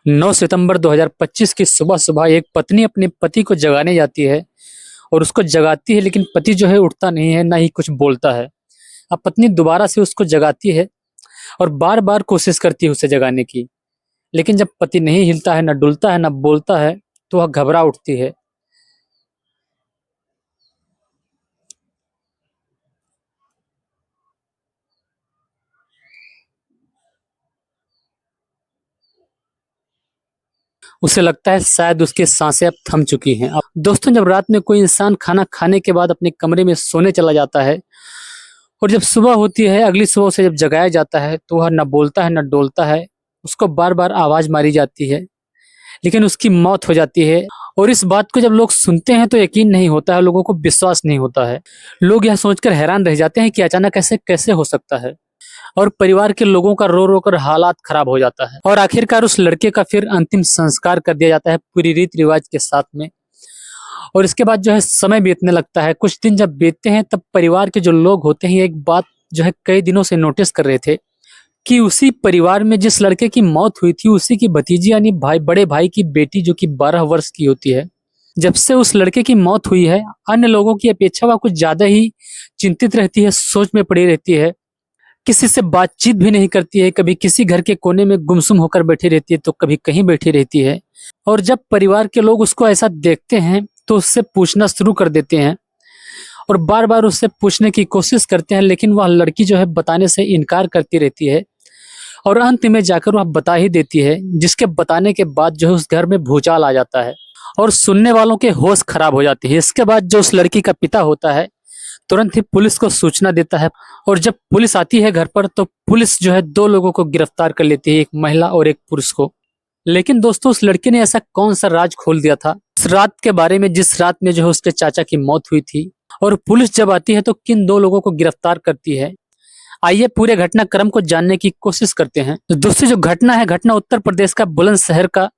9 सितंबर 2025 की सुबह-सुबह एक पत्नी अपने पति को जगाने जाती है और उसको जगाती है, लेकिन पति जो है उठता नहीं है, ना ही कुछ बोलता है। अब पत्नी दोबारा से उसको जगाती है और बार-बार कोशिश करती है उसे जगाने की, लेकिन जब पति नहीं हिलता है, ना डुलता है, ना बोलता है, तो वह घबरा उठती है। उसे लगता है शायद उसकी सांसें अब थम चुकी हैं। अब दोस्तों, जब रात में कोई इंसान खाना खाने के बाद अपने कमरे में सोने चला जाता है और जब सुबह होती है, अगली सुबह उसे जब जगाया जाता है, तो वह ना बोलता है, ना डोलता है। उसको बार-बार आवाज़ मारी जाती है, लेकिन उसकी मौत हो जाती है। और इस बात को जब लोग सुनते हैं तो यकीन नहीं होता है, लोगों को विश्वास नहीं होता है। लोग यह सोचकर हैरान रह जाते हैं कि अचानक ऐसे कैसे हो सकता है, और परिवार के लोगों का रो-रो कर हालात खराब हो जाता है। और आखिरकार उस लड़के का फिर अंतिम संस्कार कर दिया जाता है पूरी रीति-रिवाज के साथ में। और इसके बाद जो है समय बीतने लगता है। कुछ दिन जब बीतते हैं, तब परिवार के जो लोग होते हैं एक बात जो है कई दिनों से नोटिस कर रहे थे कि उसी परिवार में जिस लड़के की मौत हुई थी, उसी की भतीजी यानी बड़े भाई की बेटी, जो कि 12 वर्ष की होती है, जब से उस लड़के की मौत हुई है, अन्य लोगों की अपेक्षा वह कुछ ज्यादा ही चिंतित रहती है, सोच में पड़ी रहती है। किसी से बातचीत भी नहीं करती है, कभी किसी घर के कोने में गुमसुम होकर बैठी रहती है, तो कभी कहीं बैठी रहती है। और जब परिवार के लोग उसको ऐसा देखते हैं, तो उससे पूछना शुरू कर देते हैं और बार-बार उससे पूछने की कोशिश करते हैं, लेकिन वह लड़की जो है बताने से इनकार करती रहती है। और अंत में जाकर वह बता ही देती है, जिसके बताने के बाद जो है उस घर में भूचाल आ जाता है और सुनने वालों के होश खराब हो जाते हैं। इसके बाद जो उस लड़की का पिता होता है, तुरंत ही पुलिस को सूचना देता है। और जब पुलिस आती है घर पर, तो पुलिस जो है 2 लोगों को गिरफ्तार कर लेती है, एक महिला और एक पुरुष को। लेकिन दोस्तों, उस लड़के ने ऐसा कौन सा राज खोल दिया था उस रात के बारे में, जिस रात में जो है उसके चाचा की मौत हुई थी। और पुलिस जब आती है तो किन 2 लोगों को गिरफ्तार करती है, आइए पूरे घटनाक्रम को जानने की कोशिश करते हैं। तो दोस्तों, जो घटना है, घटना उत्तर प्रदेश का बुलंदशहर का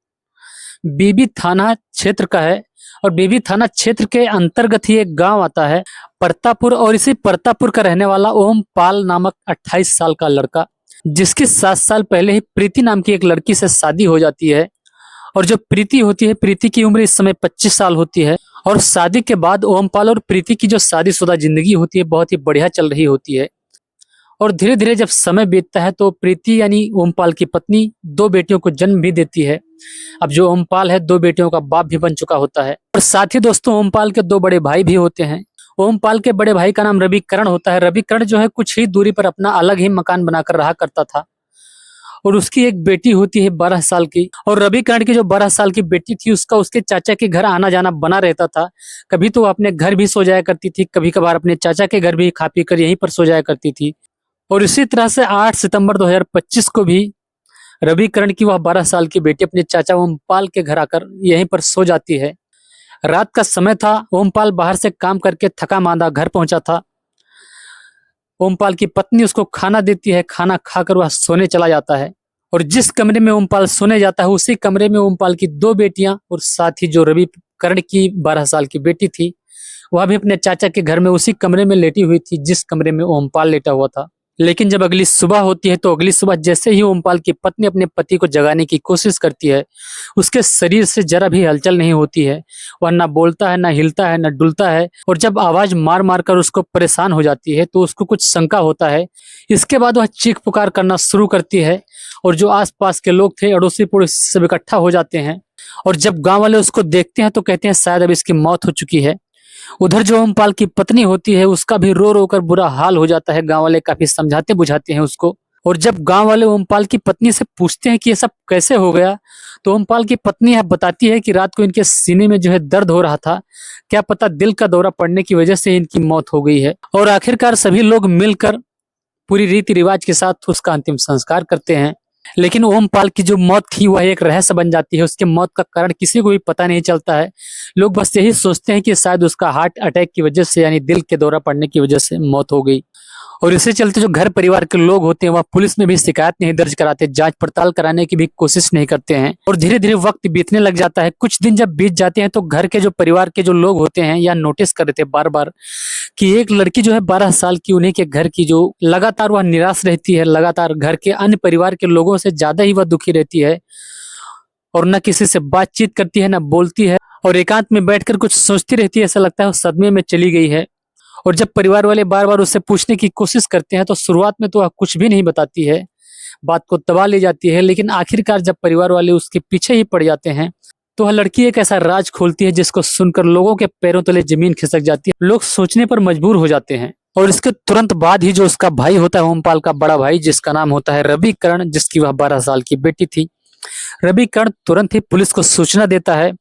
बीबी थाना क्षेत्र का है। और बीबी थाना क्षेत्र के अंतर्गत ही एक गांव आता है परतापुर, और इसी परतापुर का रहने वाला ओमपाल नामक 28 साल का लड़का, जिसकी 7 साल पहले ही प्रीति नाम की एक लड़की से शादी हो जाती है। और जो प्रीति होती है, प्रीति की उम्र इस समय 25 साल होती है। और शादी के बाद ओमपाल और प्रीति की जो शादीशुदा जिंदगी होती है, बहुत ही बढ़िया चल रही होती है। और धीरे-धीरे जब समय बीतता है, तो प्रीति यानी ओमपाल की पत्नी 2 बेटियों को जन्म भी देती है। अब जो ओमपाल है, 2 बेटियों का बाप भी बन चुका होता है। और साथ ही दोस्तों, ओमपाल के 2 बड़े भाई भी होते हैं। ओमपाल के बड़े भाई का नाम रविकरण होता है। रविकरण जो है कुछ ही दूरी पर अपना अलग ही मकान बनाकर रहा करता था। और उसकी एक बेटी होती है 12 साल की। और रविकरण की जो 12 साल की बेटी थी, उसका उसके चाचा के घर आना-जाना बना रहता था। कभी तो वो अपने घर भी सो जाया करती थी, कभी-कभार अपने चाचा के घर भी खा पी कर यहीं पर सो जाया करती थी। और इसी तरह से 8 सितंबर 2025 को भी रविकरण की वह 12 साल की बेटी अपने चाचा ओमपाल के घर आकर यहीं पर सो जाती है। रात का समय था, ओमपाल बाहर से काम करके थका-मांदा घर पहुंचा था। ओमपाल की पत्नी उसको खाना देती है, खाना खाकर वह सोने चला जाता है। और जिस कमरे में ओमपाल सोने जाता है, उसी कमरे में ओमपाल की 2 बेटियां और साथ ही जो रविकरण की 12 साल की बेटी थी, वह भी अपने चाचा के घर में उसी कमरे में लेटी हुई थी, जिस कमरे में ओमपाल लेटा हुआ था। लेकिन जब अगली सुबह होती है, तो अगली सुबह जैसे ही ओमपाल की पत्नी अपने पति को जगाने की कोशिश करती है, उसके शरीर से जरा भी हलचल नहीं होती है। वह ना बोलता है, ना हिलता है, ना डुलता है। और जब आवाज मार मार कर उसको परेशान हो जाती है, तो उसको कुछ शंका होता है। इसके बाद वह चीख पुकार करना शुरू करती है, और जो आसपास के लोग थे, अड़ोसी पड़ोसी सब इकट्ठा हो जाते हैं। और जब गांव वाले उसको देखते हैं, तो कहते हैं शायद अब इसकी मौत हो चुकी है। उधर जो ओमपाल की पत्नी होती है, उसका भी रो रो कर बुरा हाल हो जाता है। गांव वाले काफी समझाते बुझाते हैं उसको। और जब गांव वाले ओमपाल की पत्नी से पूछते हैं कि ये सब कैसे हो गया, तो ओमपाल की पत्नी यह बताती है कि रात को इनके सीने में जो है दर्द हो रहा था, क्या पता दिल का दौरा पड़ने की वजह से इनकी मौत हो गई है। और आखिरकार सभी लोग मिलकर पूरी रीति रिवाज के साथ उसका अंतिम संस्कार करते हैं। लेकिन ओमपाल की जो मौत थी, वह एक रहस्य बन जाती है। उसकी मौत का कारण किसी को भी पता नहीं चलता है। लोग बस यही सोचते हैं कि शायद उसका हार्ट अटैक की वजह से, यानी दिल के दौरा पड़ने की वजह से मौत हो गई। और इससे चलते जो घर परिवार के लोग होते हैं, वह पुलिस में भी शिकायत नहीं दर्ज कराते, जांच पड़ताल कराने की भी कोशिश नहीं करते हैं। और धीरे धीरे वक्त बीतने लग जाता है। कुछ दिन जब बीत जाते हैं, तो घर के जो परिवार के जो लोग होते हैं, या नोटिस कर रहे थे बार बार कि एक लड़की जो है 12 साल की, उन्हीं के घर की, जो लगातार वह निराश रहती है, लगातार घर के अन्य परिवार के लोगों से ज्यादा ही वह दुखी रहती है। और न किसी से बातचीत करती है, न बोलती है, और एकांत में बैठकर कुछ सोचती रहती है। ऐसा लगता है वो सदमे में चली गई है। और जब परिवार वाले बार बार उससे पूछने की कोशिश करते हैं तो शुरुआत में तो वह कुछ भी नहीं बताती है, बात को दबा ले जाती है। लेकिन आखिरकार जब परिवार वाले उसके पीछे ही पड़ जाते हैं तो वह लड़की एक ऐसा राज खोलती है जिसको सुनकर लोगों के पैरों तले जमीन खिसक जाती है। लोग सोचने पर मजबूर हो जाते हैं। और इसके तुरंत बाद ही जो उसका भाई होता है, ओमपाल का बड़ा भाई, जिसका नाम होता है रवि कर्ण, जिसकी वह 12 साल की बेटी थी, रवि कर्ण तुरंत ही पुलिस को सूचना देता है।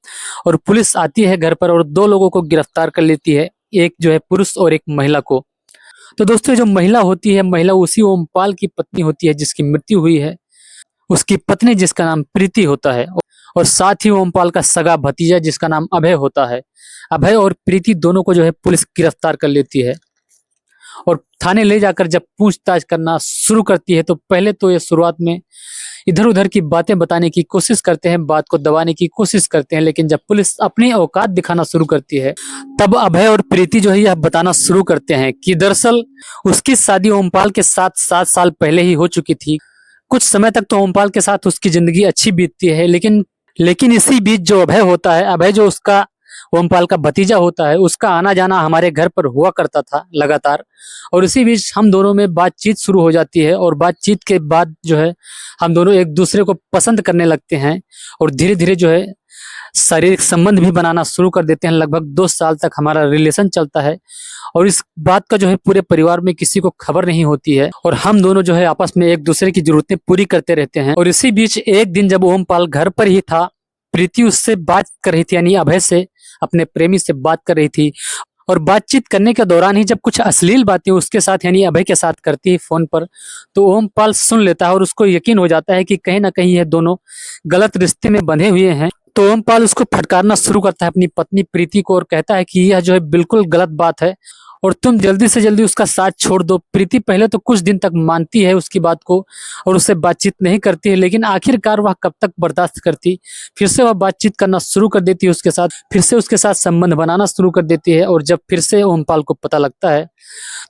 और पुलिस आती है घर पर और 2 लोगों को गिरफ्तार कर लेती है, एक जो है पुरुष और एक महिला को। तो दोस्तों, जो महिला होती है, महिला उसी ओमपाल की पत्नी होती है जिसकी मृत्यु हुई है, उसकी पत्नी जिसका नाम प्रीति होता है। और साथ ही ओमपाल का सगा भतीजा जिसका नाम अभय होता है। अभय और प्रीति दोनों को जो है पुलिस गिरफ्तार कर लेती है और थाने ले जाकर जब पूछताछ करना शुरू करती है तो पहले तो ये शुरुआत में इधर उधर की बातें बताने की कोशिश करते हैं, बात को दबाने की कोशिश करते हैं। लेकिन जब पुलिस अपनी औकात दिखाना शुरू करती है तब अभय और प्रीति जो है यह बताना शुरू करते हैं कि दरअसल उसकी शादी ओमपाल के साथ 7 साल पहले ही हो चुकी थी। कुछ समय तक तो ओमपाल के साथ उसकी जिंदगी अच्छी बीतती है, लेकिन इसी बीच जो अभय होता है, अभय जो उसका ओमपाल का भतीजा होता है, उसका आना जाना हमारे घर पर हुआ करता था लगातार। और इसी बीच हम दोनों में बातचीत शुरू हो जाती है और बातचीत के बाद जो है हम दोनों एक दूसरे को पसंद करने लगते हैं और धीरे धीरे जो है शारीरिक संबंध भी बनाना शुरू कर देते हैं। लगभग 2 साल तक हमारा रिलेशन चलता है और इस बात का जो है पूरे परिवार में किसी को खबर नहीं होती है और हम दोनों जो है आपस में एक दूसरे की जरूरतें पूरी करते रहते हैं। और इसी बीच एक दिन जब ओमपाल घर पर ही था, प्रीति उससे बात कर रही थी, यानी अभय से, अपने प्रेमी से बात कर रही थी। और बातचीत करने के दौरान ही जब कुछ अश्लील बातें उसके साथ यानी अभय के साथ करती है फोन पर, तो ओमपाल सुन लेता है और उसको यकीन हो जाता है कि कहीं ना कहीं ये दोनों गलत रिश्ते में बंधे हुए हैं। तो ओमपाल उसको फटकारना शुरू करता है अपनी पत्नी प्रीति को और कहता है कि यह जो है बिल्कुल गलत बात है और तुम जल्दी से जल्दी उसका साथ छोड़ दो। प्रीति पहले तो कुछ दिन तक मानती है उसकी बात को और उससे बातचीत नहीं करती है, लेकिन आखिरकार वह कब तक बर्दाश्त करती, फिर से वह बातचीत करना शुरू कर देती है उसके साथ, फिर से उसके साथ संबंध बनाना शुरू कर देती है। और जब फिर से ओमपाल को पता लगता है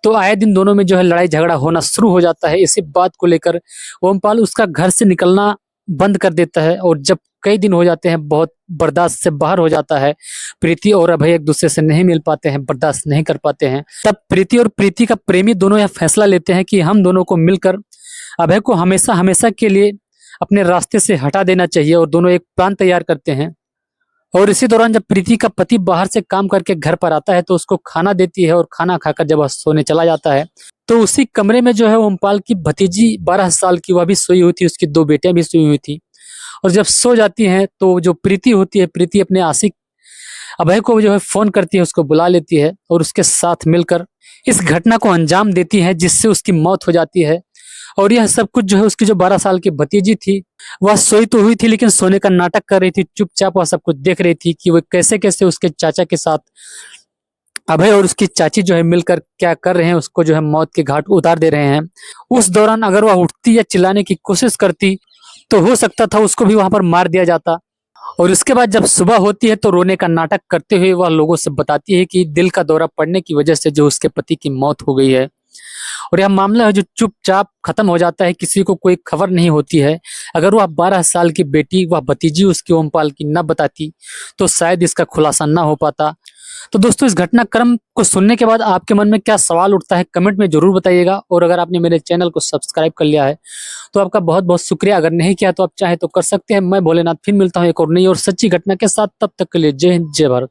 तो आए दिन दोनों में जो है लड़ाई झगड़ा होना शुरू हो जाता है। इसी बात को लेकर ओमपाल उसका घर से निकलना बंद कर देता है और जब कई दिन हो जाते हैं, बहुत बर्दाश्त से बाहर हो जाता है, प्रीति और अभय एक दूसरे से नहीं मिल पाते हैं, बर्दाश्त नहीं कर पाते हैं, तब प्रीति और प्रीति का प्रेमी दोनों यह फैसला लेते हैं कि हम दोनों को मिलकर अभय को हमेशा हमेशा के लिए अपने रास्ते से हटा देना चाहिए। और दोनों एक प्लान तैयार करते हैं। और इसी दौरान जब प्रीति का पति बाहर से काम करके घर पर आता है तो उसको खाना देती है और खाना खाकर जब वह सोने चला जाता है तो उसी कमरे में जो है ओमपाल की भतीजी 12 साल की वह भी सोई हुई थी, उसकी 2 बेटियां भी सोई हुई थी। और जब सो जाती हैं तो जो प्रीति होती है, प्रीति अपने आशिक अभय को जो है फोन करती है, उसको बुला लेती है और उसके साथ मिलकर इस घटना को अंजाम देती है जिससे उसकी मौत हो जाती है। और यह सब कुछ जो है उसकी जो 12 साल की भतीजी थी वह सोई तो हुई थी लेकिन सोने का नाटक कर रही थी, चुपचाप वह सब कुछ देख रही थी कि वो कैसे कैसे उसके चाचा के साथ अभय और उसकी चाची जो है मिलकर क्या कर रहे हैं, उसको जो है मौत के घाट उतार दे रहे हैं। उस दौरान अगर वह उठती या चिल्लाने की कोशिश करती तो हो सकता था उसको भी वहां पर मार दिया जाता। और इसके बाद जब सुबह होती है तो रोने का नाटक करते हुए वह लोगों से बताती है कि दिल का दौरा पड़ने की वजह से जो उसके पति की मौत हो गई है। और यह मामला है जो चुपचाप खत्म हो जाता है, किसी को कोई खबर नहीं होती है। अगर वह 12 साल की बेटी, वह भतीजी उसकी ओमपाल की न बताती तो शायद इसका खुलासा न हो पाता। तो दोस्तों, इस घटनाक्रम को सुनने के बाद आपके मन में क्या सवाल उठता है कमेंट में जरूर बताइएगा। और अगर आपने मेरे चैनल को सब्सक्राइब कर लिया है तो आपका बहुत बहुत शुक्रिया। अगर नहीं किया तो आप चाहे तो कर सकते हैं। मैं भोलेनाथ फिर मिलता हूँ एक और नई और सच्ची घटना के साथ। तब तक के लिए जय हिंद, जय भारत।